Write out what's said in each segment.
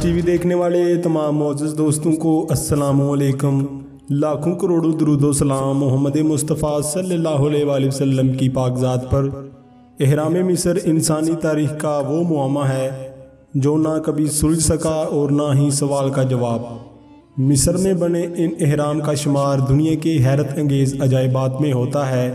T V دیکھنے والے تمام معزز دوستوں کو السلام علیکم۔ لاکھوں کروڑوں درود و سلام محمد مصطفیٰ صلی اللہ علیہ وآلہ وسلم کی پاک ذات پر۔ احرام مصر انسانی تاریخ کا وہ معمہ ہے جو نہ کبھی سلجھ سکا اور نہ ہی سوال کا جواب۔ مصر میں بنے ان احرام کا شمار دنیا کے حیرت انگیز عجائبات میں ہوتا ہے،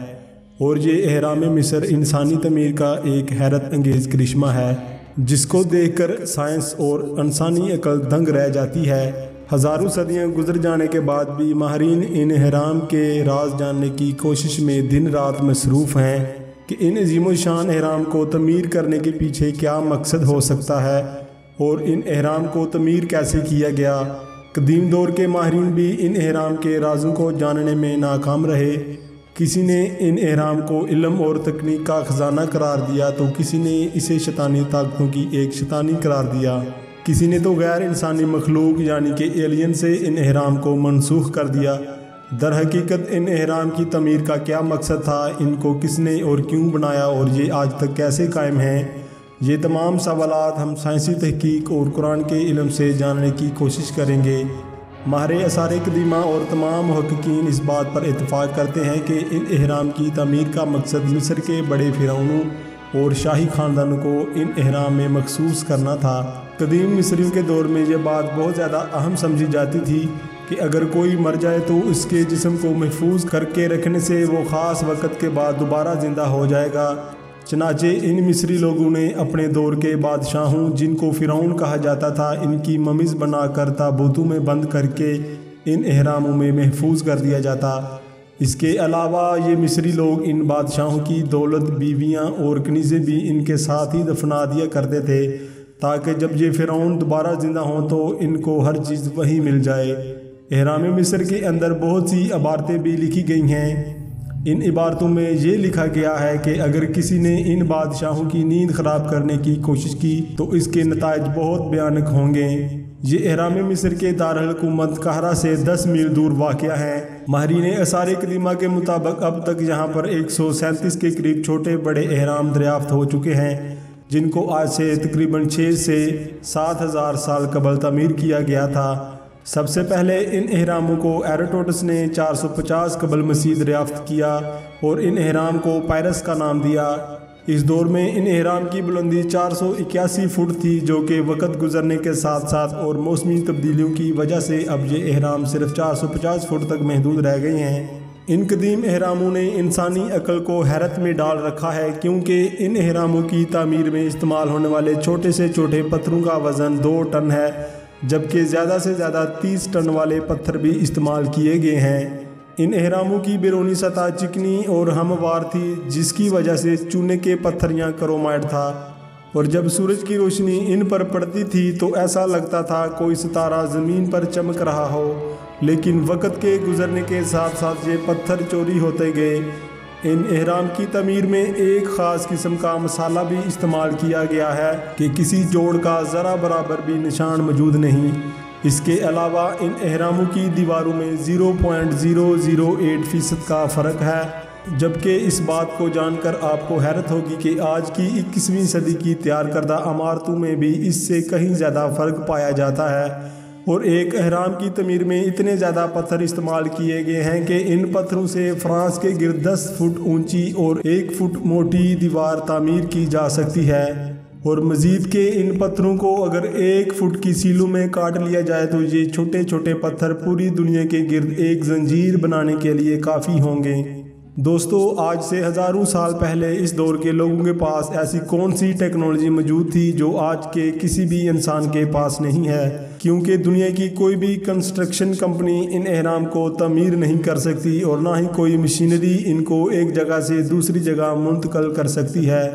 اور یہ احرام مصر انسانی تعمیر کا ایک حیرت انگیز کرشمہ ہے جس کو دیکھ کر سائنس اور انسانی عقل دنگ رہ جاتی ہے۔ ہزاروں صدیاں گزر جانے کے بعد بھی ماہرین ان احرام کے راز جاننے کی کوشش میں دن رات مصروف ہیں کہ ان عظیم و شان احرام کو تعمیر کرنے کے پیچھے کیا مقصد ہو سکتا ہے اور ان احرام کو تعمیر کیسے کیا گیا۔ قدیم دور کے ماہرین بھی ان احرام کے رازوں کو جاننے میں ناکام رہے۔ کسی نے ان احرام کو علم اور تکنیک کا خزانہ قرار دیا تو کسی نے اسے شیطانی طاقتوں کی ایک شیطانی قرار دیا، کسی نے تو غیر انسانی مخلوق یعنی کہ ایلین سے ان احرام کو منسوخ کر دیا۔ در حقیقت ان احرام کی تعمیر کا کیا مقصد تھا، ان کو کس نے اور کیوں بنایا اور یہ آج تک کیسے قائم ہیں، یہ تمام سوالات ہم سائنسی تحقیق اور قرآن کے علم سے جاننے کی کوشش کریں گے۔ ماہر آثار قدیمہ اور تمام محققین اس بات پر اتفاق کرتے ہیں کہ ان احرام کی تعمیر کا مقصد مصر کے بڑے فرعونوں اور شاہی خاندانوں کو ان احرام میں مخصوص کرنا تھا۔ قدیم مصریوں کے دور میں یہ بات بہت زیادہ اہم سمجھی جاتی تھی کہ اگر کوئی مر جائے تو اس کے جسم کو محفوظ کر کے رکھنے سے وہ خاص وقت کے بعد دوبارہ زندہ ہو جائے گا۔ چنانچہ ان مصری لوگوں نے اپنے دور کے بادشاہوں جن کو فرعون کہا جاتا تھا، ان کی ممیز بنا کر تابوتوں میں بند کر کے ان احراموں میں محفوظ کر دیا جاتا۔ اس کے علاوہ یہ مصری لوگ ان بادشاہوں کی دولت، بیویاں اور کنیزیں بھی ان کے ساتھ ہی دفنا دیا کرتے تھے تاکہ جب یہ فرعون دوبارہ زندہ ہوں تو ان کو ہر چیز وہی مل جائے۔ احرام مصر کے اندر بہت سی عبارتیں بھی لکھی گئی ہیں۔ ان عبارتوں میں یہ لکھا گیا ہے کہ اگر کسی نے ان بادشاہوں کی نیند خراب کرنے کی کوشش کی تو اس کے نتائج بہت بھیانک ہوں گے۔ یہ احرام مصر کے دارالحکومت قاہرہ سے 10 میل دور واقع ہے۔ ماہرین آثار قدیمہ کے مطابق اب تک یہاں پر 137 کے قریب چھوٹے بڑے احرام دریافت ہو چکے ہیں جن کو آج سے تقریباً 6 سے 7 ہزار سال قبل تعمیر کیا گیا تھا۔ سب سے پہلے ان احراموں کو ایراٹوٹس نے 450 قبل مسیح دریافت کیا اور ان احرام کو پائرس کا نام دیا۔ اس دور میں ان احرام کی بلندی 481 فٹ تھی، جو کہ وقت گزرنے کے ساتھ ساتھ اور موسمی تبدیلیوں کی وجہ سے اب یہ احرام صرف 450 فٹ تک محدود رہ گئے ہیں۔ ان قدیم احراموں نے انسانی عقل کو حیرت میں ڈال رکھا ہے، کیونکہ ان احراموں کی تعمیر میں استعمال ہونے والے چھوٹے سے چھوٹے پتھروں کا وزن 2 ٹن ہے، جبکہ زیادہ سے زیادہ 30 ٹن والے پتھر بھی استعمال کیے گئے ہیں۔ ان احراموں کی بیرونی سطح چکنی اور ہموار تھی، جس کی وجہ سے چونے کے پتھر یا کرومائٹ تھا، اور جب سورج کی روشنی ان پر پڑتی تھی تو ایسا لگتا تھا کوئی ستارہ زمین پر چمک رہا ہو۔ لیکن وقت کے گزرنے کے ساتھ ساتھ یہ پتھر چوری ہوتے گئے۔ ان احرام کی تعمیر میں ایک خاص قسم کا مسالہ بھی استعمال کیا گیا ہے کہ کسی جوڑ کا ذرا برابر بھی نشان موجود نہیں۔ اس کے علاوہ ان احراموں کی دیواروں میں 0.008% کا فرق ہے، جبکہ اس بات کو جان کر آپ کو حیرت ہوگی کہ آج کی 21ویں صدی کی تیار کردہ عمارتوں میں بھی اس سے کہیں زیادہ فرق پایا جاتا ہے، اور ایک احرام کی تعمیر میں اتنے زیادہ پتھر استعمال کیے گئے ہیں کہ ان پتھروں سے فرانس کے گرد 10 فٹ اونچی اور 1 فٹ موٹی دیوار تعمیر کی جا سکتی ہے، اور مزید کہ ان پتھروں کو اگر 1 فٹ کی سیلوں میں کاٹ لیا جائے تو یہ چھوٹے چھوٹے پتھر پوری دنیا کے گرد ایک زنجیر بنانے کے لیے کافی ہوں گے۔ دوستو، آج سے ہزاروں سال پہلے اس دور کے لوگوں کے پاس ایسی کون سی ٹیکنالوجی موجود تھی جو آج کے کسی بھی انسان کے پاس نہیں ہے، کیونکہ دنیا کی کوئی بھی کنسٹرکشن کمپنی ان احرام کو تعمیر نہیں کر سکتی اور نہ ہی کوئی مشینری ان کو ایک جگہ سے دوسری جگہ منتقل کر سکتی ہے۔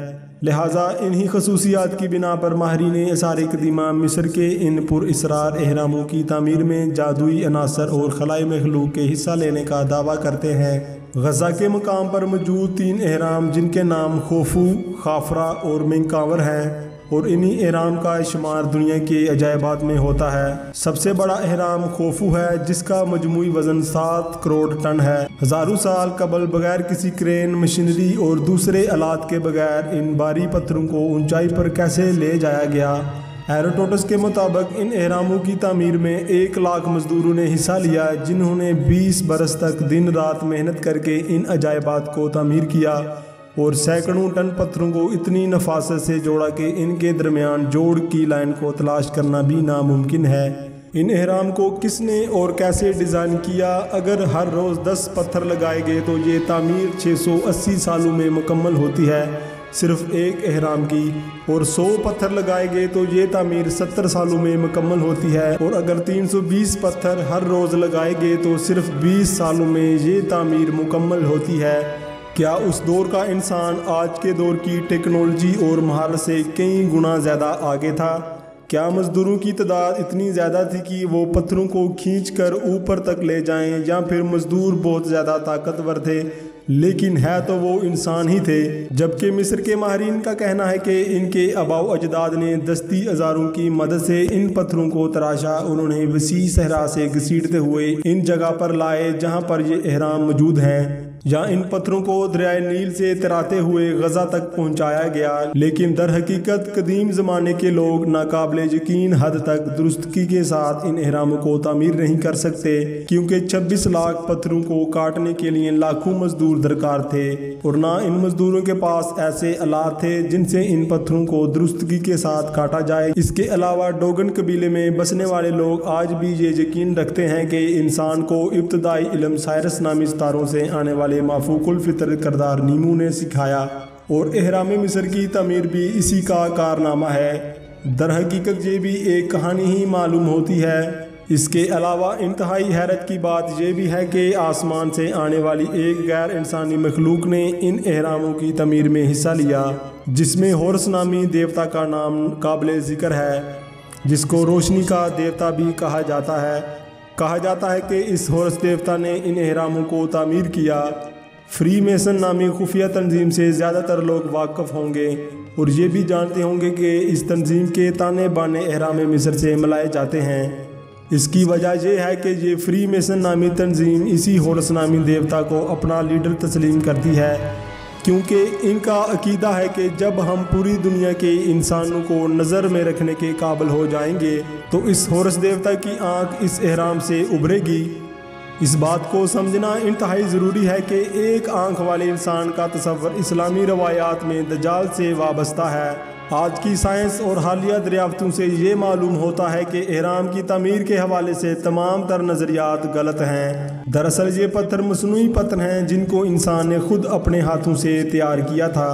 لہٰذا انہی خصوصیات کی بنا پر ماہرین آثار قدیمہ مصر کے ان پر اسرار احراموں کی تعمیر میں جادوئی عناصر اور خلائی مخلوق کے حصہ لینے کا دعویٰ کرتے ہیں۔ غزہ کے مقام پر موجود 3 احرام جن کے نام خوفو، خافرہ اور منکاور ہیں، اور انہی احرام کا شمار دنیا کے عجائبات میں ہوتا ہے۔ سب سے بڑا احرام خوفو ہے، جس کا مجموعی وزن 7 کروڑ ٹن ہے۔ ہزاروں سال قبل بغیر کسی کرین، مشینری اور دوسرے آلات کے بغیر ان بھاری پتھروں کو اونچائی پر کیسے لے جایا گیا؟ हेरोडोटस के मुताबिक इन एहरामों की तामीर में 1 लाख मजदूरों ने हिस्सा लिया, जिन्होंने 20 बरस तक दिन रात मेहनत करके इन अजायबात को तामीर किया और सैकड़ों टन पत्थरों को इतनी नफासत से जोड़ा कि इनके दरमियान जोड़ की लाइन को तलाश करना भी नामुमकिन है। इन एहराम को किसने और कैसे डिज़ाइन किया? अगर हर रोज़ 10 पत्थर लगाए गए तो ये तामीर 680 सालों में मुकम्मल होती है, सिर्फ एक एहराम की। और 100 पत्थर लगाए गए तो ये तामीर 70 सालों में मुकम्मल होती है। और अगर 320 पत्थर हर रोज़ लगाए गए तो सिर्फ 20 सालों में ये तामीर मुकम्मल होती है। क्या उस दौर का इंसान आज के दौर की टेक्नोलॉजी और महारत से कई गुना ज़्यादा आगे था? क्या मज़दूरों की तादाद इतनी ज़्यादा थी कि वो पत्थरों को खींचकर ऊपर तक ले जाएं, या फिर मज़दूर बहुत ज़्यादा ताकतवर थे लेकिन है तो वो इंसान ही थे? जबकि मिस्र के माहिरीन का कहना है कि इनके आबाओ अजदाद ने दस्ती औजारों की मदद से इन पत्थरों को तराशा। उन्होंने वसी सहरा से घसीटते हुए इन जगह पर लाए जहाँ पर ये एहराम मौजूद हैं, या इन पत्थरों को दरियाए नील से तराते हुए गजा तक पहुंचाया गया। लेकिन दर हकीकत कदीम ज़माने के लोग नाकाबिले यकीन हद तक दुरुस्तगी के साथ इन एहरामों को तामीर नहीं कर सकते, क्योंकि 26 लाख पत्थरों को काटने के लिए लाखों मजदूर दरकार थे और ना इन मजदूरों के पास ऐसे आलात थे जिनसे इन पत्थरों को दुरुस्तगी के साथ काटा जाए। इसके अलावा डोगन कबीले में बसने वाले लोग आज भी ये यकीन रखते हैं कि इंसान को इब्तदाई इल्म साइरस नामी सितारों से आने वाले माफूकुल फितर करदार नीमू ने सिखाया, और एहराम मिस्र की तामीर भी इसी का कारनामा है। दर हकीकत ये भी एक कहानी ही मालूम होती है। इसके अलावा इंतहाई हैरत की बात यह भी है कि आसमान से आने वाली एक गैर इंसानी मखलूक ने इन एहरामों की तामीर में हिस्सा लिया, जिसमें होरस नामी देवता का नाम काबिल ज़िक्र है, जिसको रोशनी का देवता भी कहा जाता है। कहा जाता है कि इस होरस देवता ने इन एहरामों को तामीर किया। फ्री मेसन नामी खुफिया तंजीम से ज़्यादातर लोग वाकिफ़ होंगे और ये भी जानते होंगे कि इस तंजीम के ताने बाने एहराम मिस्र से मिलाए जाते हैं। इसकी वजह यह है कि ये फ्री मेसन नामी तंजीम इसी होरस नामी देवता को अपना लीडर तस्लीम करती है, क्योंकि इनका अकीदा है कि जब हम पूरी दुनिया के इंसानों को नज़र में रखने के काबिल हो जाएंगे तो इस होरस देवता की आंख इस एहराम से उभरेगी। इस बात को समझना इंतहाई ज़रूरी है कि एक आंख वाले इंसान का तस्वर इस्लामी रवायात में दज्जाल से वाबस्ता है। आज की साइंस और हालिया दरियाफ्तों से ये मालूम होता है कि एहराम की तामीर के हवाले से तमाम तर नज़रियात गलत हैं। दरअसल ये पत्थर मसनूई पत्थर हैं जिनको इंसान ने खुद अपने हाथों से तैयार किया था।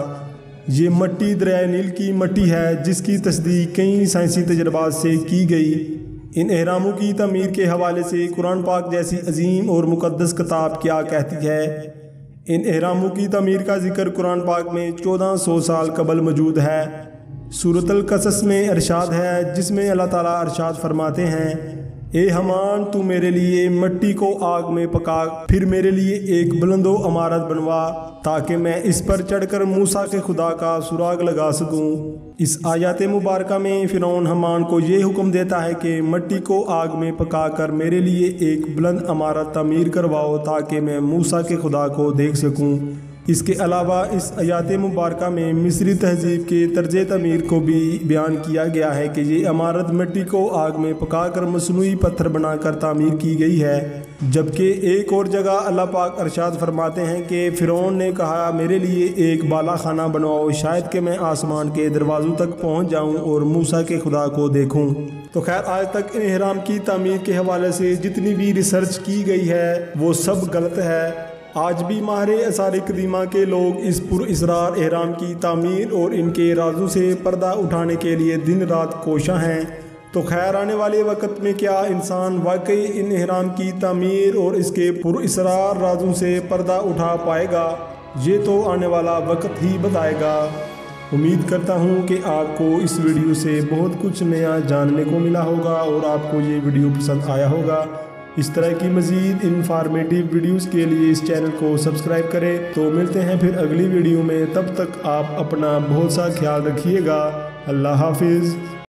ये मट्टी दरियाए नील की मट्टी है, जिसकी तस्दीक कई साइंसी तजर्बात से की गई। इन एहरामों की तामीर के हवाले से कुरान पाक जैसी अजीम और मुकद्दस किताब क्या कहती है? इन एहरामों की तामीर का जिक्र कुरान पाक में 1400 साल कबल मौजूद है। सूरत अल कसस में अरशाद है, जिसमें अल्लाह ताला अरशाद फरमाते हैं, ए हमान तू मेरे लिए मिट्टी को आग में पका, फिर मेरे लिए एक बुलंदो इमारत बनवा ताकि मैं इस पर चढ़कर मूसा के खुदा का सुराग लगा सकूं। इस आयत मुबारका में फ़िरौन हमान को ये हुक्म देता है कि मिट्टी को आग में पकाकर मेरे लिए एक बुलंद इमारत तामीर करवाओ ताकि मैं मूसा के खुदा को देख सकूं। इसके अलावा इस आयत मुबारका में मिस्री तहजीब के तर्ज तमीर को भी बयान किया गया है कि ये इमारत मिट्टी को आग में पकाकर मसनूई पत्थर बनाकर तामीर की गई है। जबकि एक और जगह अल्लाह पाक अरशाद फरमाते हैं कि फ़िरौन ने कहा, मेरे लिए एक बाला खाना बनवाओ, शायद कि मैं आसमान के दरवाज़ों तक पहुँच जाऊँ और मूसा के खुदा को देखूँ। तो खैर, आज तक इन एहराम की तामीर के हवाले से जितनी भी रिसर्च की गई है वो सब गलत है। आज भी माहिर आसार कदीमा के लोग इस पुरअसरार एहराम की तामीर और इनके राजों से पर्दा उठाने के लिए दिन रात कोशा हैं। तो खैर, आने वाले वक्त में क्या इंसान वाकई इन एहराम की तामीर और इसके पुरअसरार राजों से पर्दा उठा पाएगा? ये तो आने वाला वक्त ही बताएगा। उम्मीद करता हूँ कि आपको इस वीडियो से बहुत कुछ नया जानने को मिला होगा और आपको ये वीडियो पसंद आया होगा। इस तरह की मज़ीद इन्फॉर्मेटिव वीडियोस के लिए इस चैनल को सब्सक्राइब करें। तो मिलते हैं फिर अगली वीडियो में, तब तक आप अपना बहुत सा ख्याल रखिएगा। अल्लाह हाफिज़।